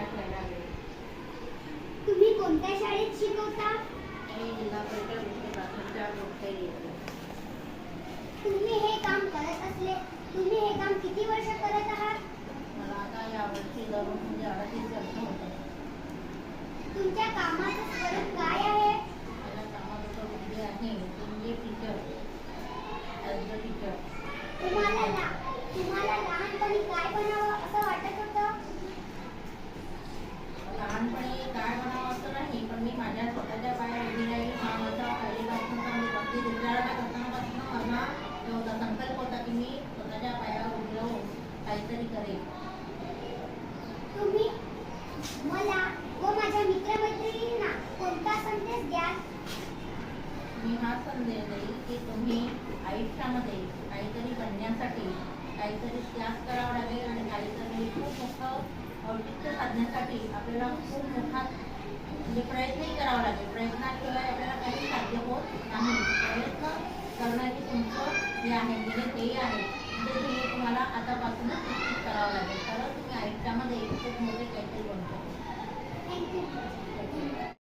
पाठ व्हायला लागले. तुम्ही कोणत्या शाळेत शिकवता? मी जिल्हा परिषद उच्च प्राथमिकच्या गोष्टी येते. तुम्ही हे काम किती वर्ष करत आहात? मला आता यावर्षी धरून म्हणजे 38 वर्ष होत आहे. तुमच्या कामाचं स्वरूप काय आहे? माझ्या कामाचं म्हणजे आहे म्हणजे टीचर, ॲज अ टीचर. तुम्हाला लहानपणी काय बनावं असं वाटत होतं? लहानपणी काय बनावं असं नाही, पण मी माझ्या स्वतःच्या पायावर उभी राहील हा माझा पहिल्यापासूनचा मी अगदी विचारायला करतानापासून माझा संकल्प होता की मी स्वतःच्या पायावर उभी राहून काहीतरी करेन. तुम्ही मला व माझ्या मित्रमैत्रिणींना कोणता संदेश द्याल? मी हा संदेश देईल की तुम्ही आयुष्यामध्ये काहीतरी बनण्यासाठी काहीतरी त्याग करावा लागेल आणि काहीतरी खूप मोठं औचित्य साधण्यासाठी आपल्याला खूप मोठा म्हणजे प्रयत्नही करावा लागेल. प्रयत्नाशिवाय आपल्याला काही साध्य होत नाही. प्रयत्न करण्याची तुमचं जे आहे म्हणजे ध्येय आहे ते ध्येय तुम्हाला आतापासूनच निश्चित करावं लागेल. तर तुम्ही आयुष्यामध्ये खूप मोठे काहीतरी बनतो. थँक्यू.